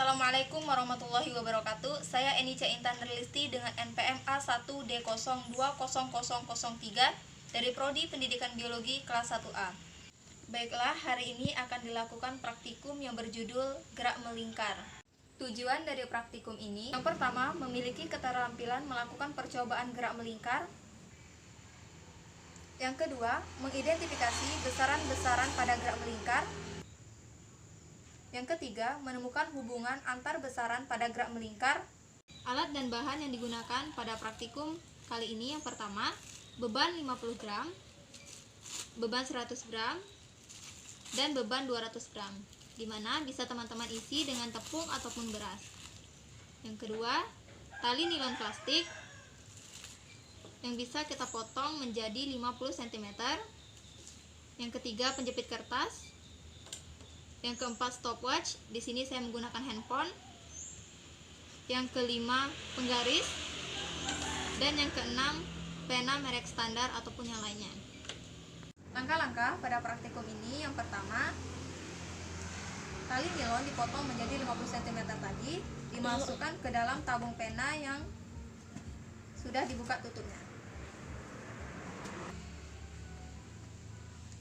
Assalamualaikum warahmatullahi wabarakatuh. Saya Enica Intan Nurlisti dengan NPM A1D020003 dari Prodi Pendidikan Biologi kelas 1A. Baiklah, hari ini akan dilakukan praktikum yang berjudul Gerak Melingkar. Tujuan dari praktikum ini, yang pertama, memiliki keterampilan melakukan percobaan gerak melingkar. Yang kedua, mengidentifikasi besaran-besaran pada gerak melingkar. Yang ketiga, menemukan hubungan antar besaran pada gerak melingkar. Alat dan bahan yang digunakan pada praktikum kali ini, yang pertama, beban 50 gram, beban 100 gram, dan beban 200 gram, di mana bisa teman-teman isi dengan tepung ataupun beras. Yang kedua, tali nilon plastik yang bisa kita potong menjadi 50 cm. Yang ketiga, penjepit kertas. Yang keempat, stopwatch. Di sini saya menggunakan handphone. Yang kelima, penggaris. Dan yang keenam, pena merek standar ataupun yang lainnya. Langkah-langkah pada praktikum ini, yang pertama, tali nilon dipotong menjadi 50 cm tadi, dimasukkan ke dalam tabung pena yang sudah dibuka tutupnya.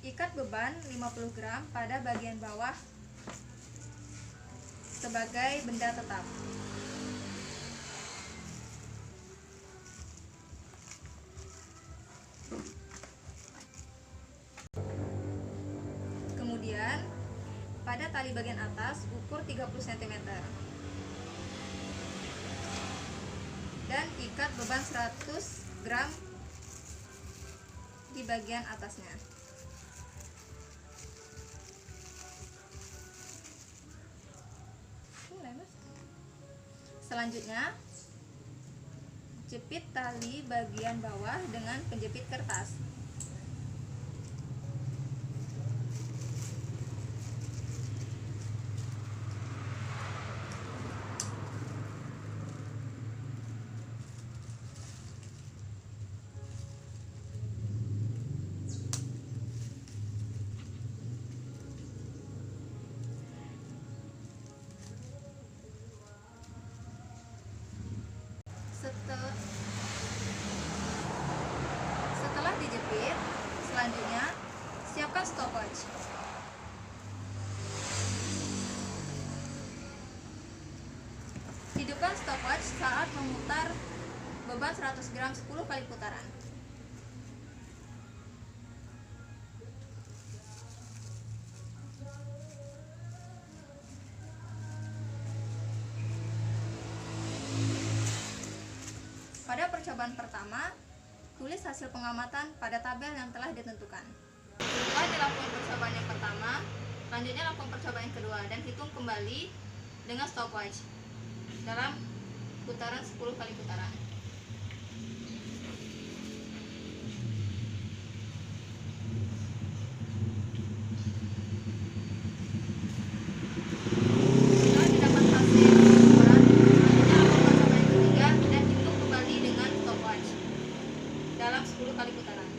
Ikat beban 50 gram pada bagian bawah sebagai benda tetap. Kemudian, pada tali bagian atas ukur 30 cm. Dan ikat beban 100 gram di bagian atasnya. Selanjutnya, jepit tali bagian bawah dengan penjepit kertas. Setelah dijepit, selanjutnya siapkan stopwatch. Hidupkan stopwatch saat memutar beban 100 gram 10 kali putaran. Pada percobaan pertama, tulis hasil pengamatan pada tabel yang telah ditentukan. Setelah dilakukan percobaan yang pertama, selanjutnya lakukan percobaan yang kedua dan hitung kembali dengan stopwatch dalam putaran 10 kali putaran. Dalam 10 kali putaran.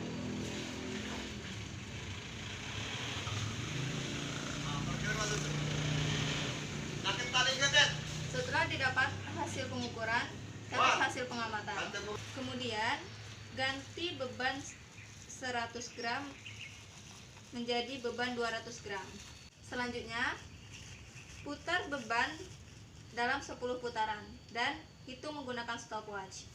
Setelah didapat hasil pengukuran, catat hasil pengamatan. Kemudian ganti beban 100 gram menjadi beban 200 gram. Selanjutnya, putar beban dalam 10 putaran dan hitung menggunakan stopwatch.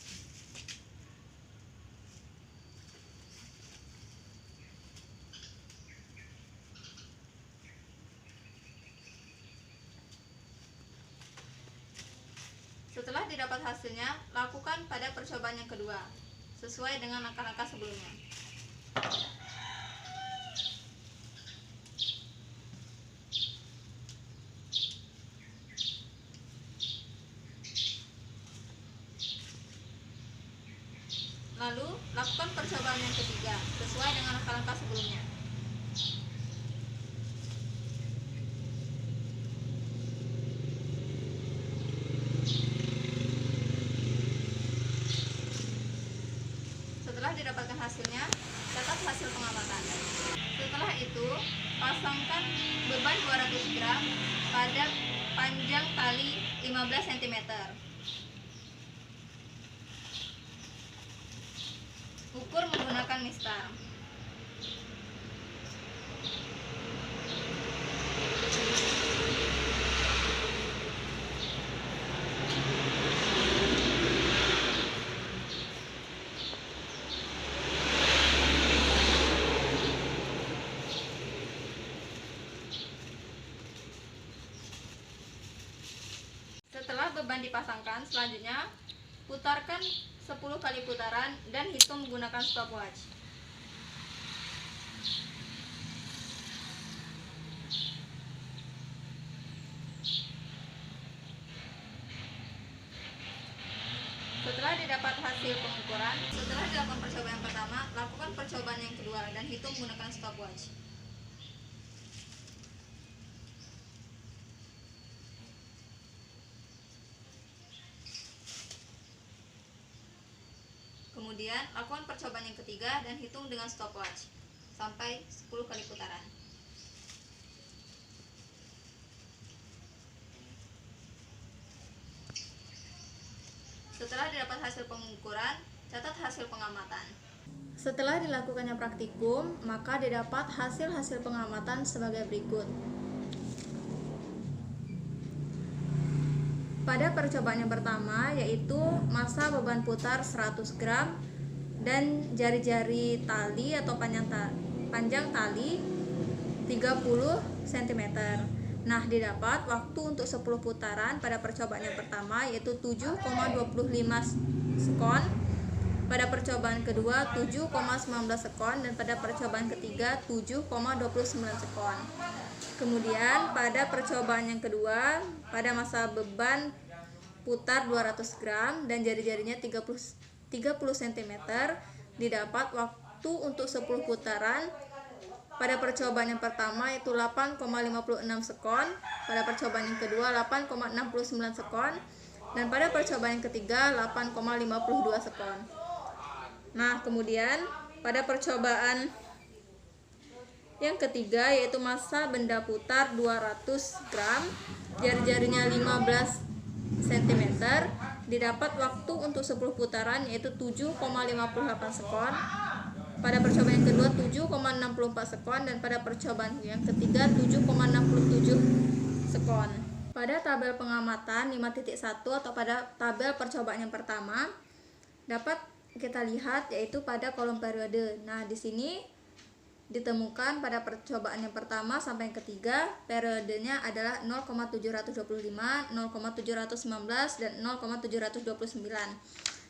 Setelah didapat hasilnya, lakukan pada percobaan yang kedua, sesuai dengan langkah-langkah sebelumnya. Lalu, lakukan percobaan yang ketiga, sesuai dengan langkah-langkah sebelumnya. Setelah didapatkan hasilnya, catat hasil pengamatan. Setelah itu, pasangkan beban 200 gram pada panjang tali dikali 15 cm. Ukur menggunakan mistar. Setelah beban dipasangkan, selanjutnya putarkan 10 kali putaran dan hitung menggunakan stopwatch. Setelah didapat hasil pengukuran, setelah dilakukan percobaan yang pertama, lakukan percobaan yang kedua dan hitung menggunakan stopwatch. Kemudian, lakukan percobaan yang ketiga dan hitung dengan stopwatch sampai 10 kali putaran. Setelah didapat hasil pengukuran, catat hasil pengamatan. Setelah dilakukannya praktikum, maka didapat hasil-hasil pengamatan sebagai berikut. Pada percobaan yang pertama, yaitu massa beban putar 100 gram dan jari-jari tali atau panjang tali 30 cm. Nah, didapat waktu untuk 10 putaran pada percobaan yang pertama yaitu 7,25 sekon, pada percobaan kedua 7,19 sekon, dan pada percobaan ketiga 7,29 sekon. Kemudian pada percobaan yang kedua, pada massa beban putar 200 gram dan jari-jarinya 30 cm, didapat waktu untuk 10 putaran pada percobaan yang pertama yaitu 8,56 sekon, pada percobaan yang kedua 8,69 sekon, dan pada percobaan yang ketiga 8,52 sekon. Nah, kemudian pada percobaan yang ketiga yaitu massa benda putar 200 gram, jari-jarinya 15 cm, didapat waktu untuk 10 putaran yaitu 7,58 sekon, pada percobaan yang kedua 7,64 sekon, dan pada percobaan yang ketiga 7,67 sekon. Pada tabel pengamatan 5.1 atau pada tabel percobaan yang pertama dapat kita lihat yaitu pada kolom periode. Nah, di sini ditemukan pada percobaan yang pertama sampai yang ketiga periodenya adalah 0,725, 0,719 dan 0,729.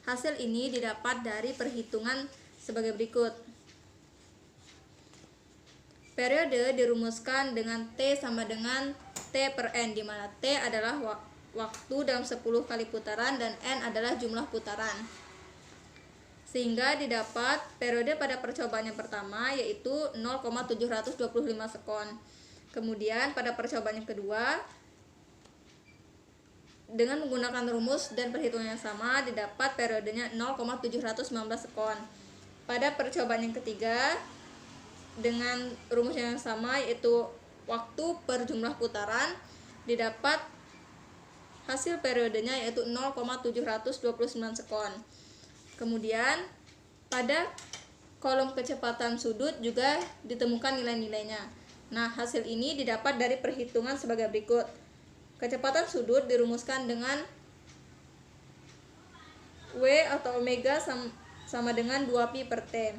Hasil ini didapat dari perhitungan sebagai berikut. Periode dirumuskan dengan T sama dengan T per N, di mana T adalah waktu dalam 10 kali putaran dan N adalah jumlah putaran. Sehingga didapat periode pada percobaan yang pertama yaitu 0,725 sekon. Kemudian pada percobaan yang kedua dengan menggunakan rumus dan perhitungan yang sama didapat periodenya 0,719 sekon. Pada percobaan yang ketiga dengan rumus yang sama yaitu waktu per jumlah putaran didapat hasil periodenya yaitu 0,729 sekon. Kemudian pada kolom kecepatan sudut juga ditemukan nilai-nilainya. Nah, hasil ini didapat dari perhitungan sebagai berikut. Kecepatan sudut dirumuskan dengan W atau omega sama dengan 2pi per T.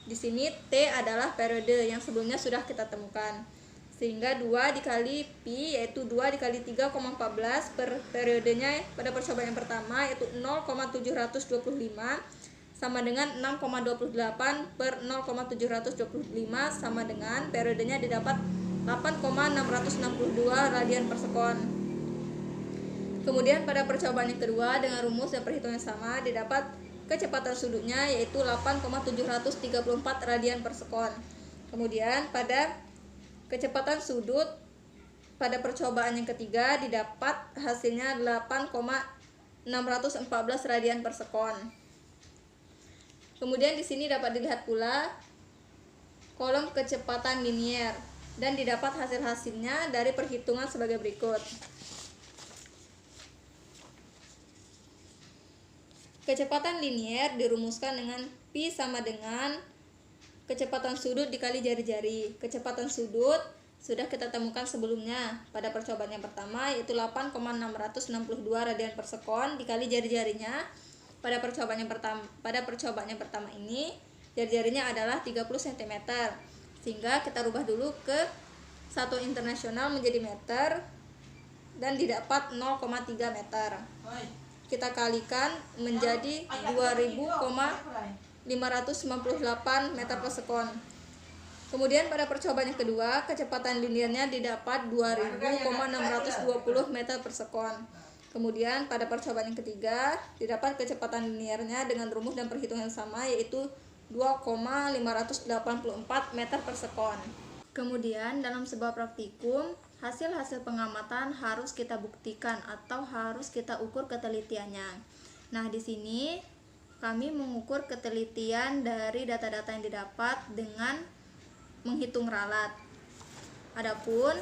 Di sini T adalah periode yang sebelumnya sudah kita temukan. Sehingga 2 dikali pi yaitu 2 dikali 3,14 per periodenya pada percobaan yang pertama yaitu 0,725 sama dengan 6,28 per 0,725 sama dengan periodenya didapat 8,662 radian per sekon. Kemudian pada percobaan yang kedua dengan rumus dan perhitungan yang sama didapat kecepatan sudutnya yaitu 8,734 radian per sekon. Kemudian pada kecepatan sudut pada percobaan yang ketiga didapat hasilnya 8,614 radian per sekon. Kemudian di sini dapat dilihat pula kolom kecepatan linier dan didapat hasil-hasilnya dari perhitungan sebagai berikut. Kecepatan linier dirumuskan dengan pi sama dengan kecepatan sudut dikali jari-jari. Kecepatan sudut sudah kita temukan sebelumnya pada percobaan yang pertama, yaitu 8,662 radian per sekon dikali jari-jarinya. Pada percobaan yang pertama ini jari-jarinya adalah 30 cm. Sehingga kita rubah dulu ke satuan internasional menjadi meter dan didapat 0,3 meter. Kita kalikan menjadi 2000,598 meter per sekon. Kemudian pada percobaan yang kedua, kecepatan liniernya didapat 2000,620 meter per sekon. Kemudian pada percobaan yang ketiga, didapat kecepatan liniernya dengan rumus dan perhitungan yang sama, yaitu 2,584 meter per sekon. Kemudian dalam sebuah praktikum, hasil-hasil pengamatan harus kita buktikan atau harus kita ukur ketelitiannya. Nah, di sini kami mengukur ketelitian dari data-data yang didapat dengan menghitung ralat. Adapun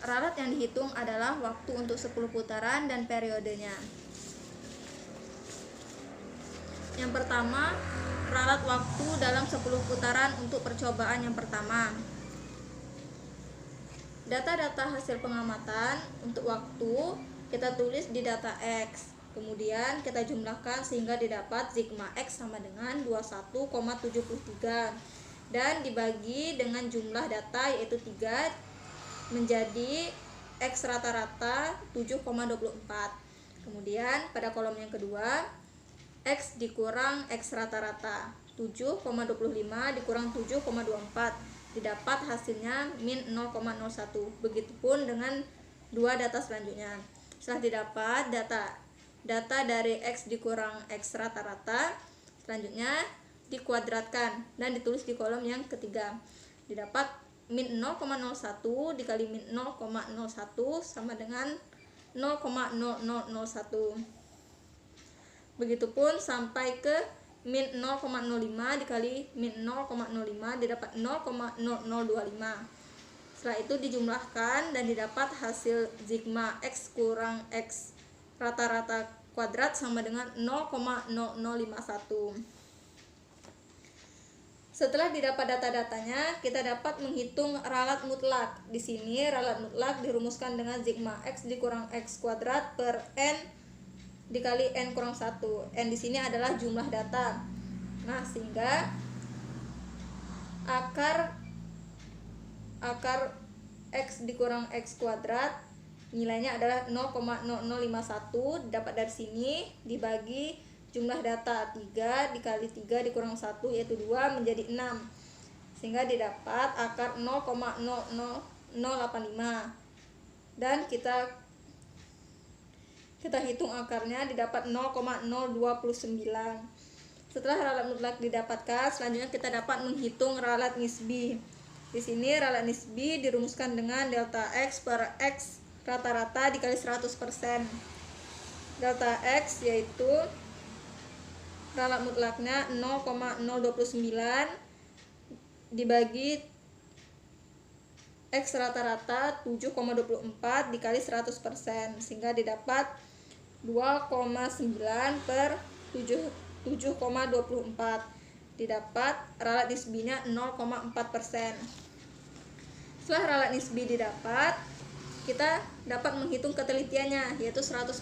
ralat yang dihitung adalah waktu untuk 10 putaran dan periodenya. Yang pertama, ralat waktu dalam 10 putaran untuk percobaan yang pertama. Data-data hasil pengamatan untuk waktu kita tulis di data X. Kemudian kita jumlahkan sehingga didapat sigma X sama dengan 21,73 dan dibagi dengan jumlah data yaitu 3 menjadi X rata-rata 7,24. Kemudian pada kolom yang kedua, X dikurang X rata-rata 7,25 dikurang 7,24, didapat hasilnya min 0,01. Begitupun dengan dua data selanjutnya. Setelah didapat data dari X dikurang X rata-rata, selanjutnya dikuadratkan dan ditulis di kolom yang ketiga. Didapat min 0,01 dikali min 0,01 sama dengan 0,0001. Begitupun sampai ke min 0,05 dikali min 0,05 didapat 0,0025. Setelah itu dijumlahkan dan didapat hasil sigma X kurang X rata-rata kuadrat sama dengan 0,0051. Setelah didapat data-datanya, kita dapat menghitung ralat mutlak. Di sini ralat mutlak dirumuskan dengan sigma X dikurang X kuadrat per N dikali N kurang 1. N di sini adalah jumlah data. Nah, sehingga akar X dikurang X kuadrat nilainya adalah 0,0051, dapat dari sini dibagi jumlah data 3 dikali 3 dikurang 1 yaitu 2 menjadi 6, sehingga didapat akar 0,00085 dan kita hitung akarnya didapat 0,029. Setelah ralat mutlak didapatkan, selanjutnya kita dapat menghitung ralat nisbi. Di sini ralat nisbi dirumuskan dengan delta X per X rata-rata dikali 100%. Delta X yaitu ralat mutlaknya 0,029 dibagi X rata-rata 7,24 dikali 100%, sehingga didapat 2,9 per 7,24. Didapat ralat nisbinya 0,4%. Setelah ralat nisbi didapat, kita dapat menghitung ketelitiannya, yaitu 100%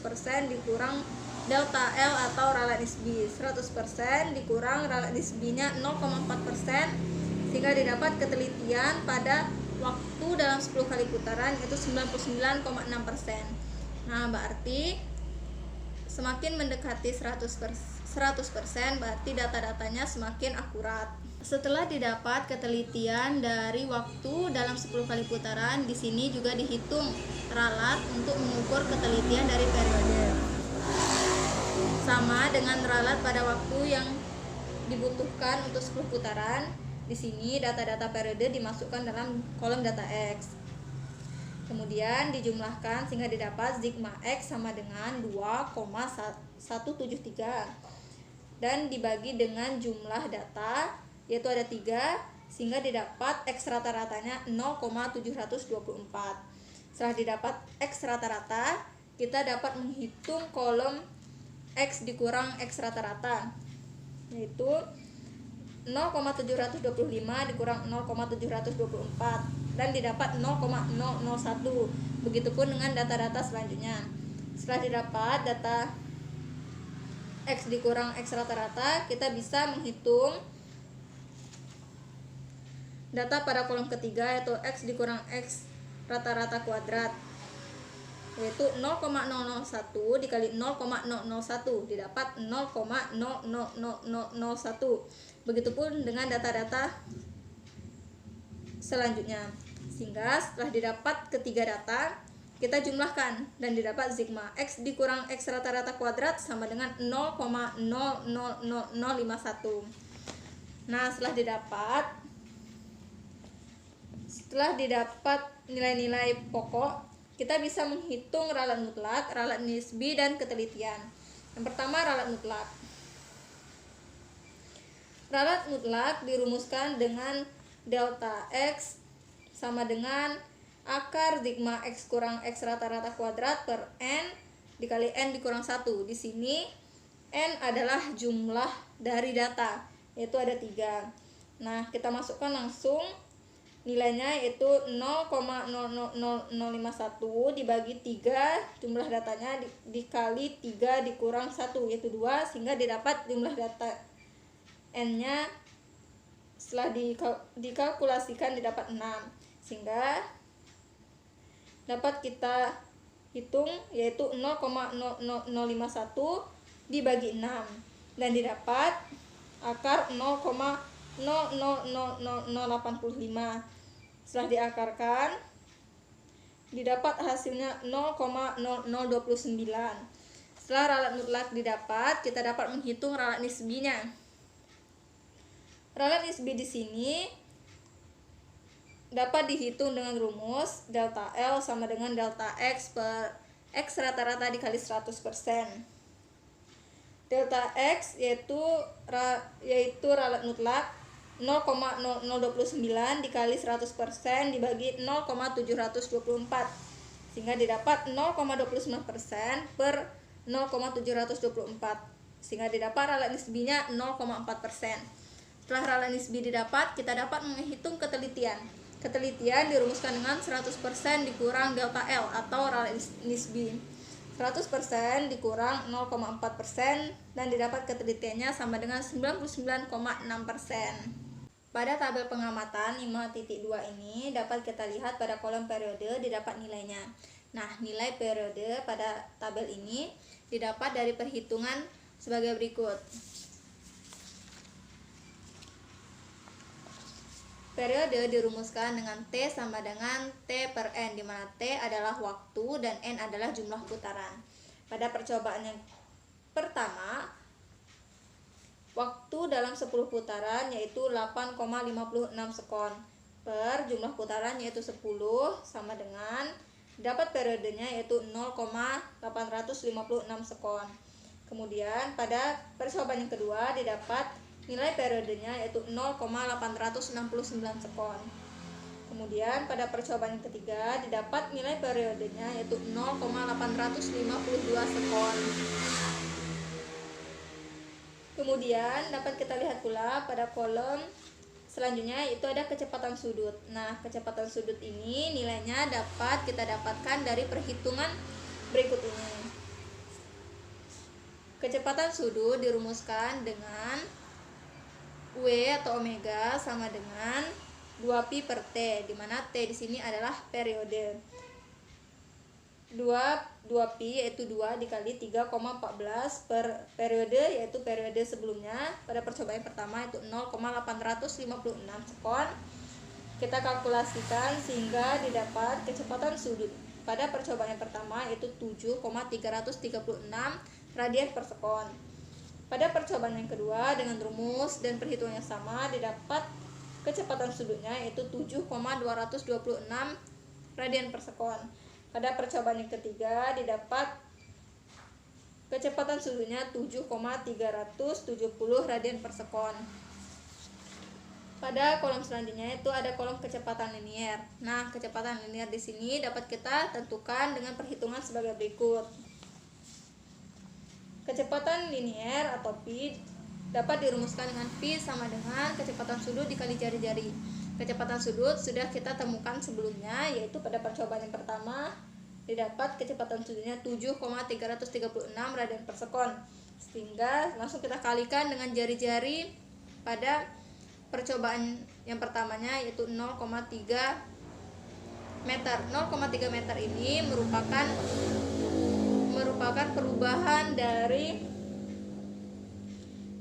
dikurang delta L atau ralat nisbi. 100% dikurang ralat nisbinya 0,4%, sehingga didapat ketelitian pada waktu dalam 10 kali putaran yaitu 99,6%. Nah, berarti semakin mendekati 100% berarti data-datanya semakin akurat. Setelah didapat ketelitian dari waktu dalam 10 kali putaran, di sini juga dihitung ralat untuk mengukur ketelitian dari periode. Sama dengan ralat pada waktu yang dibutuhkan untuk 10 putaran, di sini data-data periode dimasukkan dalam kolom data X. Kemudian dijumlahkan sehingga didapat sigma X sama dengan 2,173 dan dibagi dengan jumlah data yaitu ada 3, sehingga didapat X rata-ratanya 0,724. Setelah didapat X rata-rata, kita dapat menghitung kolom X dikurang X rata-rata, yaitu 0,725 dikurang 0,724 dan didapat 0,001. Begitupun dengan data-data selanjutnya. Setelah didapat data X dikurang X rata-rata, kita bisa menghitung data pada kolom ketiga, yaitu X dikurang X rata-rata kuadrat, yaitu 0,001 dikali 0,001 didapat 0,00001. Begitupun dengan data-data selanjutnya. Sehingga setelah didapat ketiga data, kita jumlahkan dan didapat sigma X dikurang X rata-rata kuadrat sama dengan 0,00051. Nah, setelah didapat nilai-nilai pokok, kita bisa menghitung ralat mutlak, ralat nisbi, dan ketelitian. Yang pertama, ralat mutlak. Ralat mutlak dirumuskan dengan delta X sama dengan akar sigma X kurang X rata-rata kuadrat per N dikali N dikurang 1. Di sini N adalah jumlah dari data, yaitu ada 3. Nah, kita masukkan langsung nilainya, yaitu 0,00051 dibagi 3 jumlah datanya dikali 3 dikurang 1, yaitu 2, sehingga didapat jumlah data N-nya setelah dikalkulasikan didapat 6, sehingga dapat kita hitung, yaitu 0,00051 dibagi 6 dan didapat akar 0,000085. Setelah diakarkan didapat hasilnya 0,0029. Setelah ralat mutlak didapat, kita dapat menghitung ralat nisbinya. Ralat nisbi di sini dapat dihitung dengan rumus delta L sama dengan delta X per X rata-rata dikali 100%. Delta X yaitu ralat mutlak 0,0029 dikali 100% dibagi 0,724, sehingga didapat 0,29% per 0,724, sehingga didapat ralat nisbinya 0,4%. Setelah ralat nisbi didapat, kita dapat menghitung ketelitian. Ketelitian dirumuskan dengan 100% dikurang delta L atau ralat nisbi. 100% dikurang 0,4% dan didapat ketelitiannya sama dengan 99,6%. Pada tabel pengamatan 5.2 ini dapat kita lihat pada kolom periode didapat nilainya. Nah, nilai periode pada tabel ini didapat dari perhitungan sebagai berikut. Periode dirumuskan dengan T sama dengan T per N, di mana T adalah waktu dan N adalah jumlah putaran. Pada percobaan yang pertama, waktu dalam 10 putaran yaitu 8,56 sekon per jumlah putaran yaitu 10 sama dengan dapat periodenya yaitu 0,856 sekon. Kemudian pada percobaan yang kedua didapat nilai periodenya yaitu 0,869 sekon. Kemudian pada percobaan yang ketiga didapat nilai periodenya yaitu 0,852 sekon. Kemudian dapat kita lihat pula pada kolom selanjutnya itu ada kecepatan sudut. Nah, kecepatan sudut ini nilainya dapat kita dapatkan dari perhitungan berikut ini. Kecepatan sudut dirumuskan dengan W atau omega sama dengan 2pi per T, di mana T di sini adalah periode. 2pi yaitu 2 dikali 3,14 per periode yaitu periode sebelumnya pada percobaan pertama itu 0,856 sekon. Kita kalkulasikan sehingga didapat kecepatan sudut pada percobaan yang pertama yaitu 7,336 radian per sekon. Pada percobaan yang kedua dengan rumus dan perhitungan yang sama didapat kecepatan sudutnya yaitu 7,226 radian per sekon. Pada percobaan yang ketiga didapat kecepatan sudutnya 7,370 radian per sekon. Pada kolom selanjutnya itu ada kolom kecepatan linier. Nah, kecepatan linier di sini dapat kita tentukan dengan perhitungan sebagai berikut. Kecepatan linier atau P dapat dirumuskan dengan P sama dengan kecepatan sudut dikali jari-jari. Kecepatan sudut sudah kita temukan sebelumnya, yaitu pada percobaan yang pertama didapat kecepatan sudutnya 7,336 radian per sekon. Sehingga langsung kita kalikan dengan jari-jari pada percobaan yang pertamanya, yaitu 0,3 meter. 0,3 meter ini merupakan perubahan dari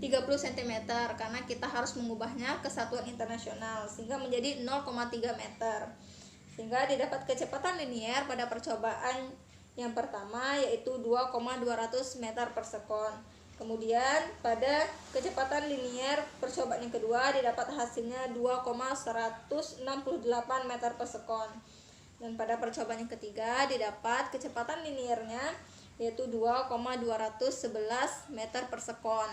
30 cm karena kita harus mengubahnya ke satuan internasional sehingga menjadi 0,3 meter. Sehingga didapat kecepatan linier pada percobaan yang pertama yaitu 2,200 meter per sekon. Kemudian pada kecepatan linier percobaan yang kedua didapat hasilnya 2,168 meter per sekon. Dan pada percobaan yang ketiga didapat kecepatan liniernya yaitu 2,211 meter per sekon.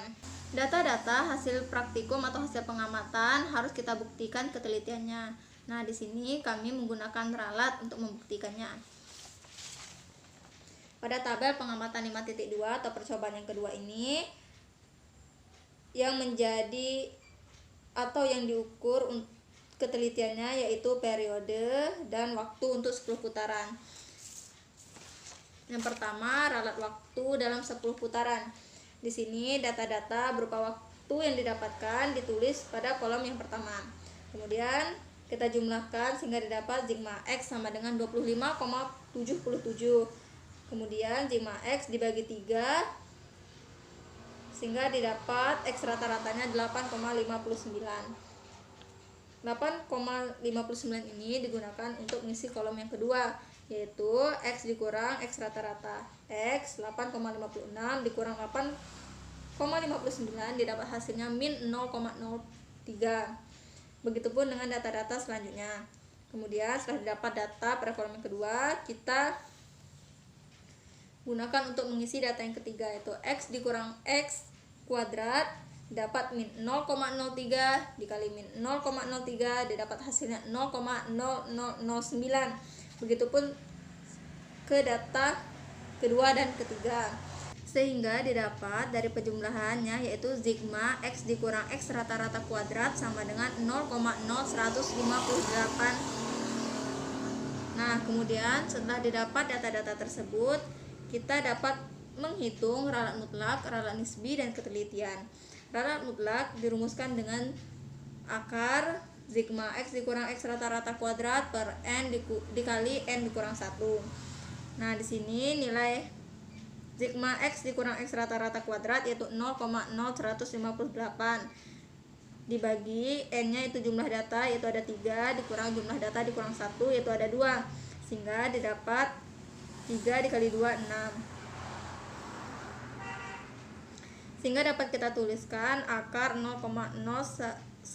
Data-data hasil praktikum atau hasil pengamatan harus kita buktikan ketelitiannya. Nah, di sini kami menggunakan ralat untuk membuktikannya. Pada tabel pengamatan 5.2 atau percobaan yang kedua ini, yang menjadi atau yang diukur ketelitiannya yaitu periode dan waktu untuk 10 putaran. Yang pertama, ralat waktu dalam 10 putaran. Di sini data-data berupa waktu yang didapatkan ditulis pada kolom yang pertama. Kemudian kita jumlahkan sehingga didapat sigma X sama dengan 25,77. Kemudian sigma X dibagi 3 sehingga didapat X rata-ratanya 8,59. 8,59 ini digunakan untuk mengisi kolom yang kedua, yaitu X dikurang X rata-rata. X 8,56 dikurang 8,59 didapat hasilnya min 0,03. Begitupun dengan data-data selanjutnya. Kemudian setelah didapat data pada kolom yang kedua, kita gunakan untuk mengisi data yang ketiga, yaitu X dikurang X kuadrat dapat min 0,03 dikali min 0,03 didapat hasilnya 0,0009. Begitupun ke data kedua dan ketiga, sehingga didapat dari penjumlahannya yaitu sigma X dikurang X rata-rata kuadrat sama dengan 0,0158. Nah, kemudian setelah didapat data-data tersebut, kita dapat menghitung ralat mutlak, ralat nisbi, dan ketelitian. Ralat mutlak dirumuskan dengan akar sigma X dikurang X rata-rata kuadrat per N dikali N dikurang 1. Nah, di sini nilai sigma X dikurang X rata-rata kuadrat yaitu 0,0158 dibagi N-nya itu jumlah data yaitu ada 3 dikurang jumlah data dikurang 1 yaitu ada 2, sehingga didapat 3 dikali 2 6. Sehingga dapat kita tuliskan akar 0,0158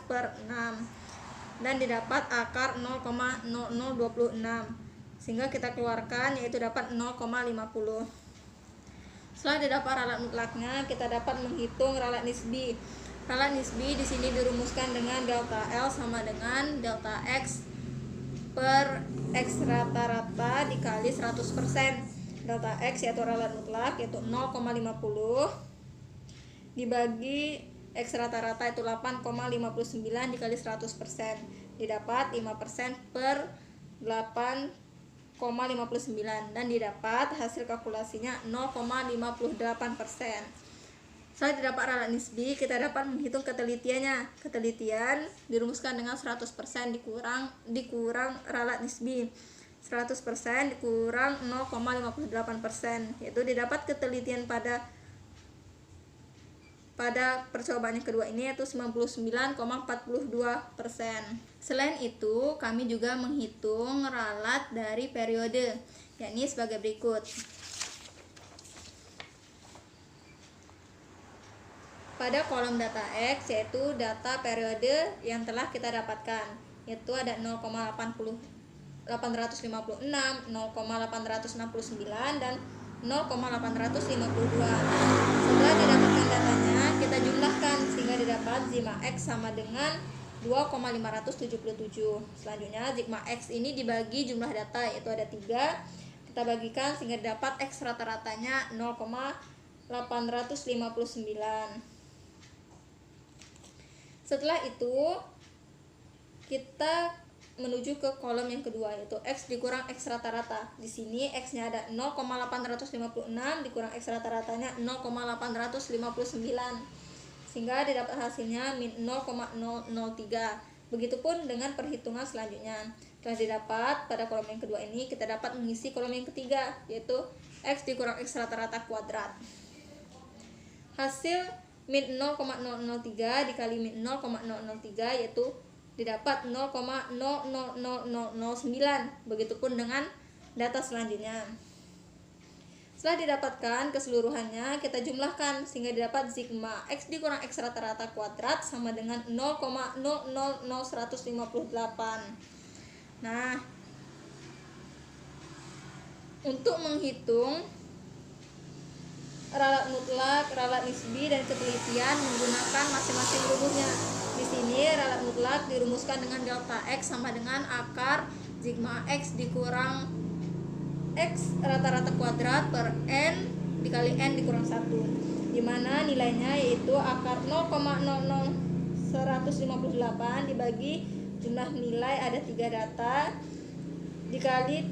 per 6 dan didapat akar 0,0026, sehingga kita keluarkan yaitu dapat 0,50. Setelah didapat ralat mutlaknya, kita dapat menghitung ralat nisbi. Ralat nisbi di sini dirumuskan dengan delta L sama dengan delta X per X rata-rata dikali 100%. Delta X yaitu ralat mutlak yaitu 0,50 dibagi X rata-rata itu 8,59 dikali 100%, didapat 5% per 8,59 dan didapat hasil kalkulasinya 0,58%. Setelah didapat ralat nisbi, kita dapat menghitung ketelitiannya. Ketelitian dirumuskan dengan 100% dikurang ralat nisbi. 100% dikurang 0,58%, yaitu didapat ketelitian pada percobaan yang kedua ini yaitu 99,42%. Selain itu, kami juga menghitung ralat dari periode, yakni sebagai berikut. Pada kolom data X yaitu data periode yang telah kita dapatkan, yaitu ada 0,856, 0,869 dan 0,852. Setelah didapatkan datanya, kita jumlahkan sehingga didapat sigma X sama dengan 2,577. Selanjutnya sigma X ini dibagi jumlah data yaitu ada 3 Kita bagikan sehingga dapat X rata-ratanya 0,859. Setelah itu kita menuju ke kolom yang kedua, yaitu X dikurang X rata-rata. Di sini X-nya ada 0,856 dikurang X rata-ratanya 0,859. Sehingga didapat hasilnya min 0,003. Begitupun dengan perhitungan selanjutnya. Setelah didapat pada kolom yang kedua ini, kita dapat mengisi kolom yang ketiga, yaitu X dikurang X rata-rata kuadrat. Hasil min 0,003 dikali min 0,003 yaitu didapat 0,000009. Begitupun dengan data selanjutnya. Setelah didapatkan keseluruhannya, kita jumlahkan sehingga didapat sigma X dikurang X rata-rata kuadrat sama dengan 0,000158. Nah, untuk menghitung ralat mutlak, ralat nisbi, dan ketelitian menggunakan masing-masing rumusnya. Di sini ralat mutlak dirumuskan dengan delta X sama dengan akar sigma X dikurang X rata-rata kuadrat per N dikali N dikurang 1, dimana nilainya yaitu akar 0,00158 dibagi jumlah nilai ada 3 data dikali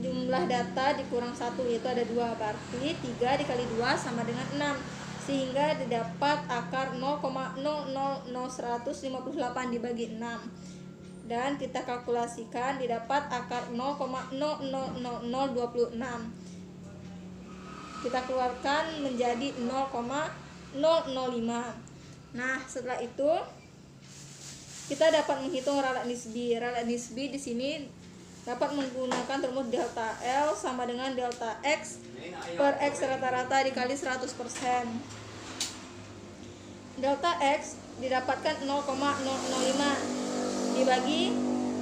jumlah data dikurang 1 yaitu ada 2, berarti 3 dikali 2 sama dengan 6, sehingga didapat akar 0,00158 dibagi 6, dan kita kalkulasikan didapat akar 0,00026. Kita keluarkan menjadi 0,005. Nah, setelah itu kita dapat menghitung ralat nisbi. Ralat nisbi di sini dapat menggunakan rumus delta L sama dengan delta X per X rata-rata dikali 100%. Delta X didapatkan 0,005 dibagi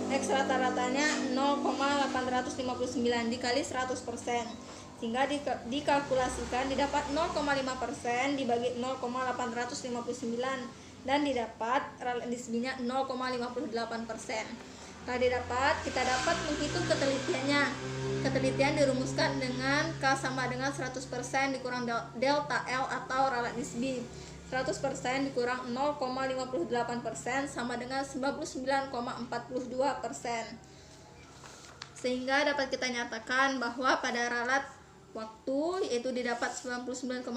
X rata-ratanya 0,859 dikali 100%, sehingga dikalkulasikan didapat 0,5% dibagi 0,859 dan didapat ralat nisbinya 0,58%. Setelah didapat, kita dapat menghitung ketelitiannya. Ketelitian dirumuskan dengan K sama dengan 100% dikurang delta L atau ralat nisbi. 100% dikurang 0,58% sama dengan 99,42%. Sehingga dapat kita nyatakan bahwa pada ralat waktu yaitu didapat 99,42%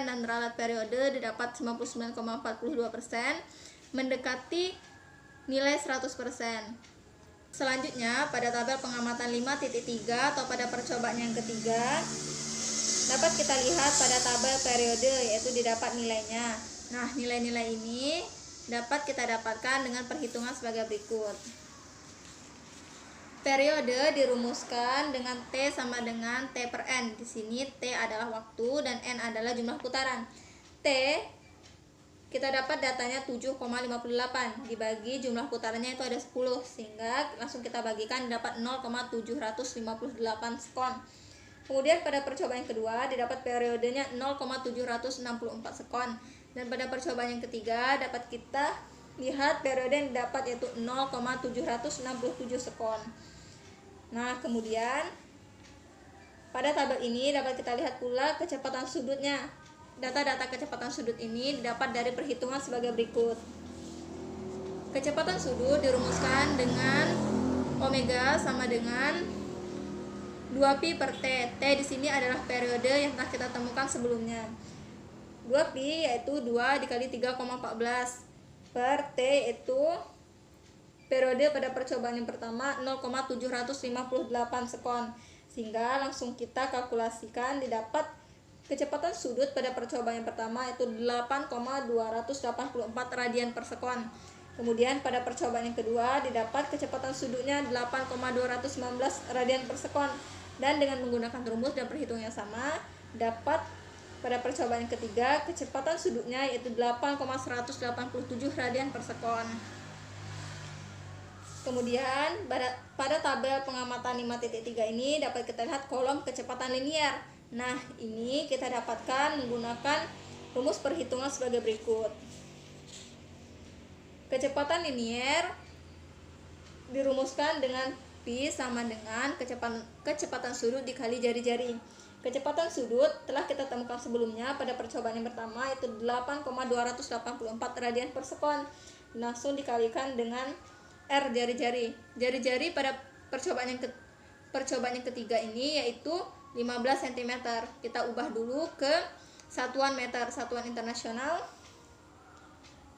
dan ralat periode didapat 99,42%, mendekati nilai 100%. Selanjutnya pada tabel pengamatan 5.3 atau pada percobaan yang ketiga, dapat kita lihat pada tabel periode yaitu didapat nilainya. Nah, nilai-nilai ini dapat kita dapatkan dengan perhitungan sebagai berikut. Periode dirumuskan dengan T sama dengan T per N. Di sini T adalah waktu dan N adalah jumlah putaran. T kita dapat datanya 7,58 dibagi jumlah putarannya itu ada 10, sehingga langsung kita bagikan dapat 0,758 sekon. Kemudian pada percobaan yang kedua didapat periodenya 0,764 sekon, dan pada percobaan yang ketiga dapat kita lihat periode yang didapat yaitu 0,767 sekon. Nah, kemudian pada tabel ini dapat kita lihat pula kecepatan sudutnya. Data-data kecepatan sudut ini didapat dari perhitungan sebagai berikut. Kecepatan sudut dirumuskan dengan omega sama dengan 2pi per T. T di sini adalah periode yang telah kita temukan sebelumnya. 2pi yaitu 2 dikali 3,14 per T itu periode pada percobaan yang pertama 0,758 sekon. Sehingga langsung kita kalkulasikan didapat kecepatan sudut pada percobaan yang pertama itu 8,284 radian per sekon. Kemudian pada percobaan yang kedua didapat kecepatan sudutnya 8,219 radian per sekon. Dan dengan menggunakan rumus dan perhitungan yang sama, dapat pada percobaan yang ketiga kecepatan sudutnya yaitu 8,187 radian per sekon. Kemudian pada tabel pengamatan 5.3 ini dapat kita lihat kolom kecepatan linier. Nah, ini kita dapatkan menggunakan rumus perhitungan sebagai berikut. Kecepatan linier dirumuskan dengan V sama dengan kecepatan sudut dikali jari-jari. Kecepatan sudut telah kita temukan sebelumnya pada percobaan yang pertama, yaitu 8,284 radian per sekon. Langsung dikalikan dengan R jari-jari. Jari-jari pada percobaan yang ketiga ini yaitu 15 cm. Kita ubah dulu ke satuan meter, satuan internasional,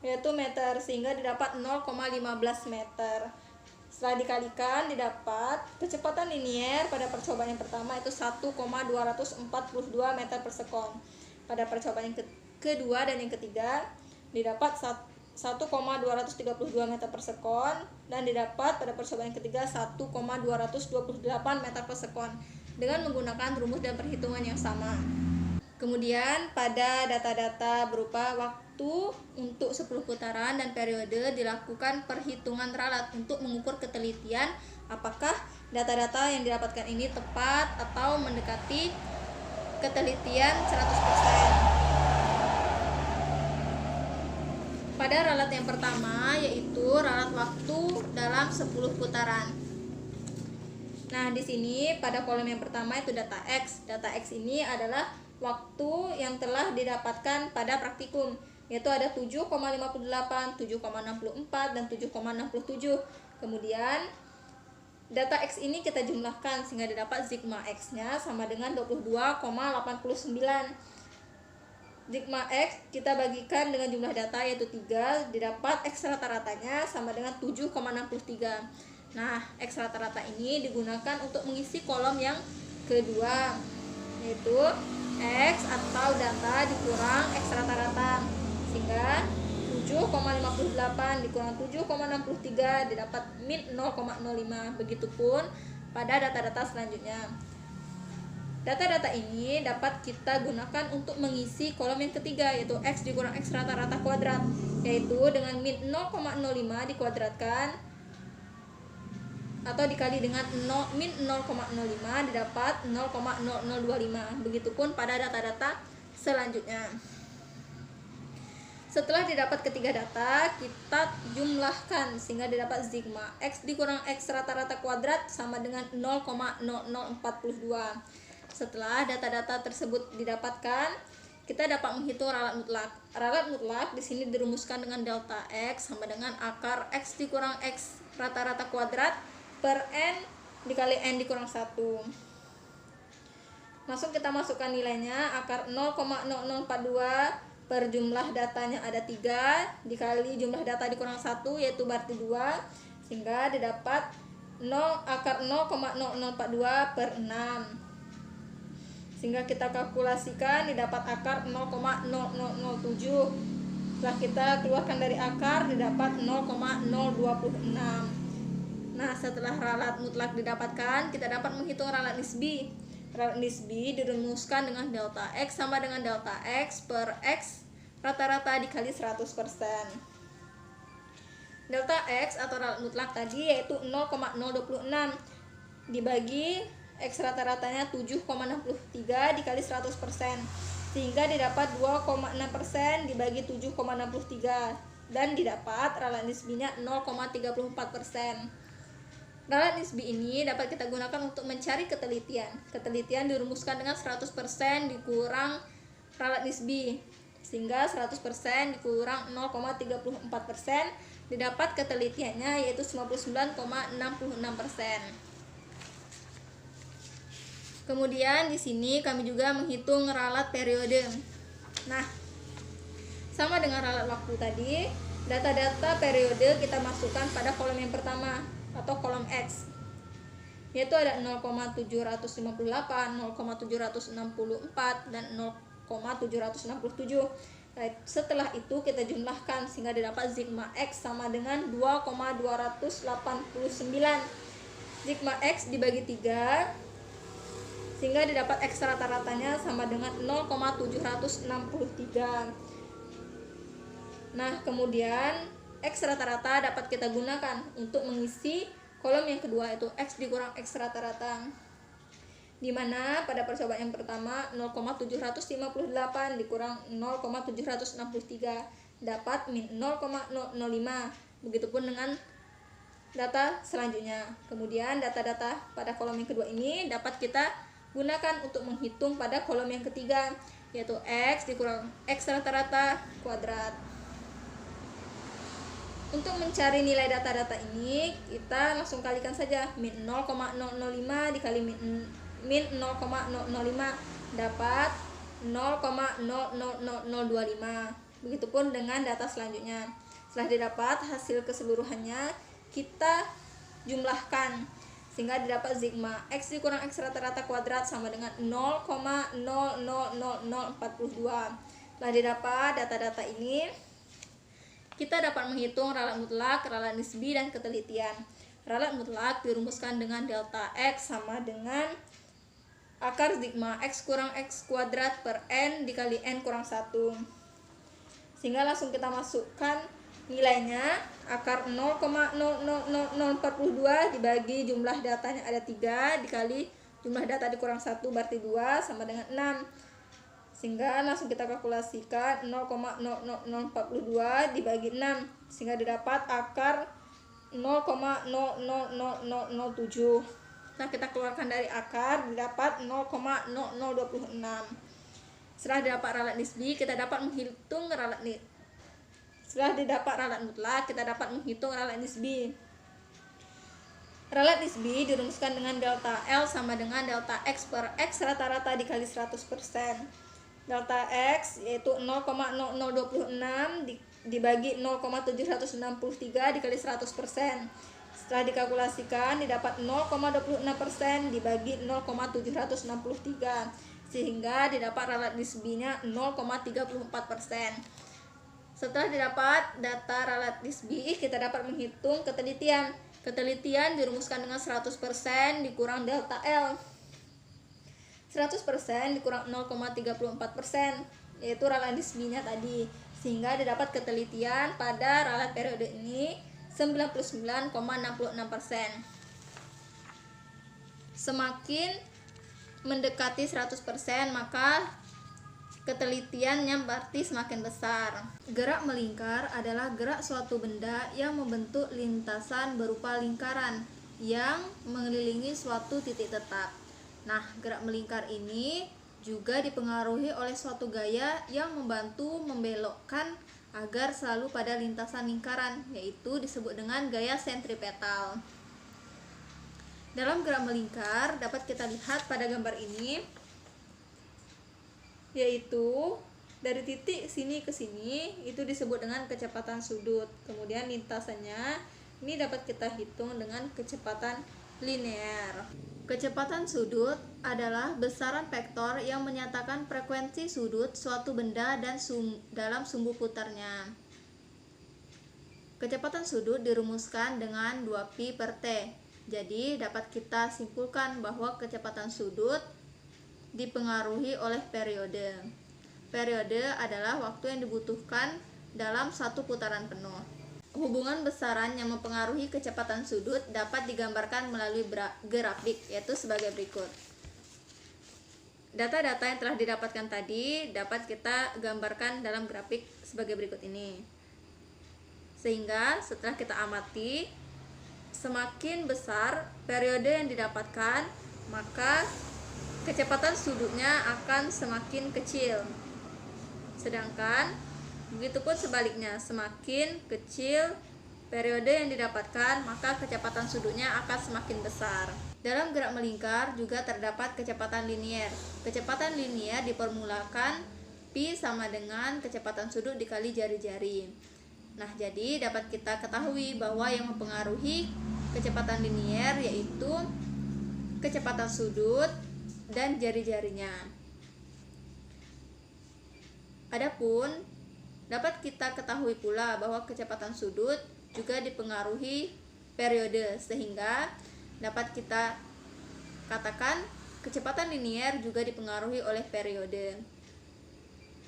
yaitu meter, sehingga didapat 0,15 meter. Setelah dikalikan didapat kecepatan linier pada percobaan yang pertama itu 1,242 meter per sekon. Pada percobaan yang kedua dan yang ketiga didapat 1,232 meter per sekon, dan didapat pada percobaan yang ketiga 1,228 meter per sekon dengan menggunakan rumus dan perhitungan yang sama. Kemudian pada data-data berupa waktu untuk 10 putaran dan periode dilakukan perhitungan ralat untuk mengukur ketelitian apakah data-data yang didapatkan ini tepat atau mendekati ketelitian 100%. Pada ralat yang pertama yaitu ralat waktu dalam 10 putaran. Nah, di sini pada kolom yang pertama itu data X. Data X ini adalah waktu yang telah didapatkan pada praktikum, yaitu ada 7,58, 7,64, dan 7,67. Kemudian data X ini kita jumlahkan sehingga didapat sigma X-nya sama dengan 22,89. Sigma X kita bagikan dengan jumlah data yaitu 3, didapat X rata-ratanya sama dengan 7,63. Nah, X rata-rata ini digunakan untuk mengisi kolom yang kedua, yaitu X atau data dikurang X rata-rata, sehingga 7,58 dikurang 7,63 didapat min 0,05. Begitupun pada data-data selanjutnya. Data-data ini dapat kita gunakan untuk mengisi kolom yang ketiga, yaitu X dikurang X rata-rata kuadrat, yaitu dengan min 0,05 dikuadratkan atau dikali dengan min 0,05 didapat 0,0025. Begitupun pada data-data selanjutnya. Setelah didapat ketiga data, kita jumlahkan sehingga didapat sigma X dikurang X rata-rata kuadrat sama dengan 0,0042. Setelah data-data tersebut didapatkan, kita dapat menghitung ralat mutlak. Ralat mutlak di sini dirumuskan dengan delta X sama dengan akar X dikurang X rata-rata kuadrat per N dikali N dikurang 1. Langsung kita masukkan nilainya, akar 0,0042 per jumlah datanya ada 3 dikali jumlah data dikurang 1 yaitu berarti 2, sehingga didapat akar 0,0042 per 6. Sehingga kita kalkulasikan didapat akar 0,0007. Setelah kita keluarkan dari akar didapat 0,026. Nah, setelah ralat mutlak didapatkan, kita dapat menghitung ralat nisbi. Ralat nisbi dirumuskan dengan delta X sama dengan delta X per X rata-rata dikali 100%. Delta X atau ralat mutlak tadi yaitu 0,026 dibagi X rata-ratanya 7,63 dikali 100%, sehingga didapat 2,6% dibagi 7,63 dan didapat ralat nisbinya 0,34%. Ralat nisbi ini dapat kita gunakan untuk mencari ketelitian. Ketelitian dirumuskan dengan 100% dikurang ralat nisbi, sehingga 100% dikurang 0,34% didapat ketelitiannya yaitu 99,66%. Kemudian di sini kami juga menghitung ralat periode. Nah, sama dengan ralat waktu tadi, data-data periode kita masukkan pada kolom yang pertama atau kolom X, yaitu ada 0,758, 0,764, dan 0,767. Setelah itu kita jumlahkan sehingga didapat sigma X sama dengan 2,289. Sigma X dibagi 3 sehingga didapat X rata-ratanya sama dengan 0,763. Nah, kemudian X rata-rata dapat kita gunakan untuk mengisi kolom yang kedua, yaitu X dikurang X rata-rata, di mana pada percobaan yang pertama 0,758 dikurang 0,763 dapat min 0,005. Begitupun dengan data selanjutnya. Kemudian data-data pada kolom yang kedua ini dapat kita gunakan untuk menghitung pada kolom yang ketiga, yaitu X dikurang X rata-rata kuadrat. Untuk mencari nilai data-data ini, kita langsung kalikan saja. Min 0,005 dikali min 0,005 dapat 0,000025. Begitupun dengan data selanjutnya. Setelah didapat hasil keseluruhannya, kita jumlahkan sehingga didapat sigma X dikurang X rata-rata kuadrat sama dengan 0,000042. Setelah didapat data-data ini, kita dapat menghitung ralat mutlak, ralat nisbi, dan ketelitian. Ralat mutlak dirumuskan dengan delta X sama dengan akar sigma X kurang X kuadrat per N dikali N kurang 1. Sehingga langsung kita masukkan nilainya, akar 0,000042 dibagi jumlah datanya ada 3 dikali jumlah data dikurang 1 berarti 2 sama dengan 6. Sehingga langsung kita kalkulasikan 0,00042 dibagi 6 sehingga didapat akar 0,00007. Nah, kita keluarkan dari akar didapat 0,0026. Setelah didapat ralat nisbi, kita dapat menghitung ralat nisbi. Setelah didapat ralat mutlak, kita dapat menghitung ralat nisbi. Ralat nisbi dirumuskan dengan delta L sama dengan delta X per X rata-rata dikali 100%. Delta X yaitu 0,0026 dibagi 0,763 dikali 100%. Setelah dikalkulasikan didapat 0,26% dibagi 0,763 sehingga didapat ralat nisbinya 0,34%. Setelah didapat data ralat nisbi, kita dapat menghitung ketelitian. Ketelitian dirumuskan dengan 100% dikurang delta L. 100% dikurang 0,34% yaitu ralat nisbinya tadi, sehingga didapat ketelitian pada ralat periode ini 99,66%. Semakin mendekati 100% maka ketelitiannya berarti semakin besar. Gerak melingkar adalah gerak suatu benda yang membentuk lintasan berupa lingkaran yang mengelilingi suatu titik tetap. Nah, gerak melingkar ini juga dipengaruhi oleh suatu gaya yang membantu membelokkan agar selalu pada lintasan lingkaran, yaitu disebut dengan gaya sentripetal. Dalam gerak melingkar dapat kita lihat pada gambar ini, yaitu dari titik sini ke sini itu disebut dengan kecepatan sudut. Kemudian lintasannya ini dapat kita hitung dengan kecepatan linear. Kecepatan sudut adalah besaran vektor yang menyatakan frekuensi sudut suatu benda dan dalam sumbu putarnya. Kecepatan sudut dirumuskan dengan 2pi per t. Jadi dapat kita simpulkan bahwa kecepatan sudut dipengaruhi oleh periode. Periode adalah waktu yang dibutuhkan dalam satu putaran penuh. Hubungan besaran yang mempengaruhi kecepatan sudut dapat digambarkan melalui grafik, yaitu sebagai berikut. Data-data yang telah didapatkan tadi dapat kita gambarkan dalam grafik sebagai berikut ini. Sehingga setelah kita amati, semakin besar periode yang didapatkan, maka kecepatan sudutnya akan semakin kecil. Sedangkan begitupun sebaliknya, semakin kecil periode yang didapatkan, maka kecepatan sudutnya akan semakin besar. Dalam gerak melingkar juga terdapat kecepatan linier. Kecepatan linier dipermulakan pi sama dengan kecepatan sudut dikali jari-jari. Nah, jadi dapat kita ketahui bahwa yang mempengaruhi kecepatan linier yaitu kecepatan sudut dan jari-jarinya. Adapun dapat kita ketahui pula bahwa kecepatan sudut juga dipengaruhi periode, sehingga dapat kita katakan kecepatan linier juga dipengaruhi oleh periode.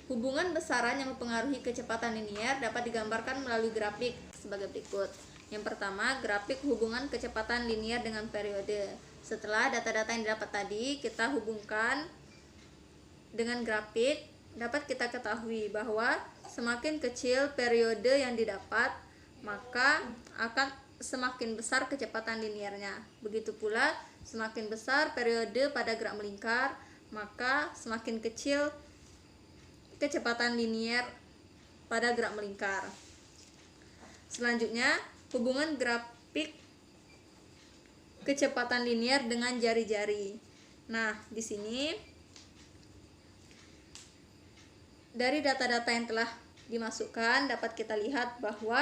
Hubungan besaran yang mempengaruhi kecepatan linier dapat digambarkan melalui grafik sebagai berikut. Yang pertama, grafik hubungan kecepatan linier dengan periode. Setelah data-data yang didapat tadi kita hubungkan dengan grafik, dapat kita ketahui bahwa semakin kecil periode yang didapat, maka akan semakin besar kecepatan linearnya. Begitu pula semakin besar periode pada gerak melingkar, maka semakin kecil kecepatan linier pada gerak melingkar. Selanjutnya, hubungan grafik kecepatan linier dengan jari-jari. Nah, di sini dari data-data yang telah dimasukkan dapat kita lihat bahwa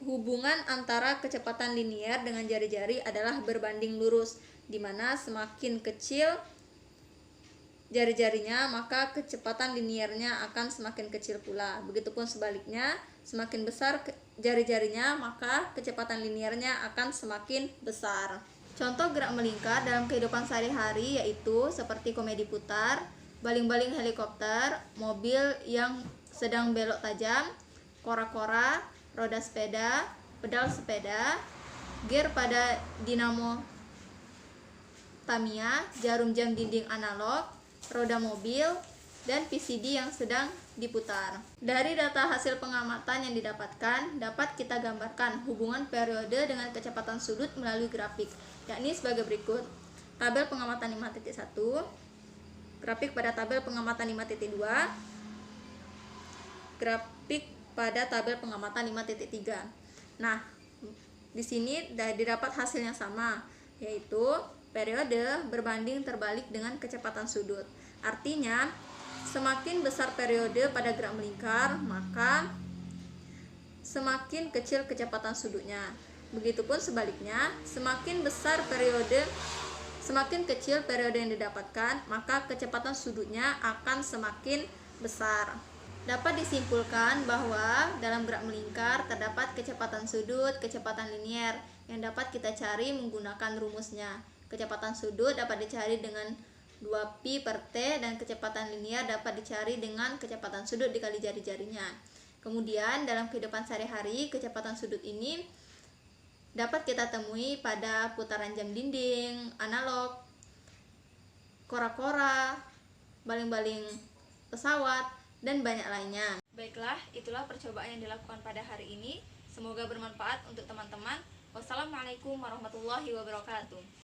hubungan antara kecepatan linier dengan jari-jari adalah berbanding lurus, di mana semakin kecil jari-jarinya maka kecepatan liniernya akan semakin kecil pula. Begitupun sebaliknya, semakin besar jari-jarinya maka kecepatan liniernya akan semakin besar. Contoh gerak melingkar dalam kehidupan sehari-hari yaitu seperti komedi putar, baling-baling helikopter, mobil yang sedang belok tajam, kora-kora, roda sepeda, pedal sepeda, gear pada dinamo Tamiya, jarum jam dinding analog, roda mobil, dan PCD yang sedang diputar. Dari data hasil pengamatan yang didapatkan, dapat kita gambarkan hubungan periode dengan kecepatan sudut melalui grafik, yakni sebagai berikut. Tabel pengamatan 5.1, grafik pada tabel pengamatan 5.2, grafik pada tabel pengamatan 5.3. Nah, di sini didapat hasil yang sama, yaitu periode berbanding terbalik dengan kecepatan sudut. Artinya, semakin besar periode pada gerak melingkar, maka semakin kecil kecepatan sudutnya. Begitupun sebaliknya, semakin kecil periode yang didapatkan, maka kecepatan sudutnya akan semakin besar. Dapat disimpulkan bahwa dalam gerak melingkar terdapat kecepatan sudut, kecepatan linier yang dapat kita cari menggunakan rumusnya. Kecepatan sudut dapat dicari dengan 2pi per t, dan kecepatan linier dapat dicari dengan kecepatan sudut dikali jari-jarinya. Kemudian dalam kehidupan sehari-hari, kecepatan sudut ini dapat kita temui pada putaran jam dinding, analog, kora-kora, baling-baling pesawat, dan banyak lainnya. Baiklah, itulah percobaan yang dilakukan pada hari ini. Semoga bermanfaat untuk teman-teman. Wassalamualaikum warahmatullahi wabarakatuh.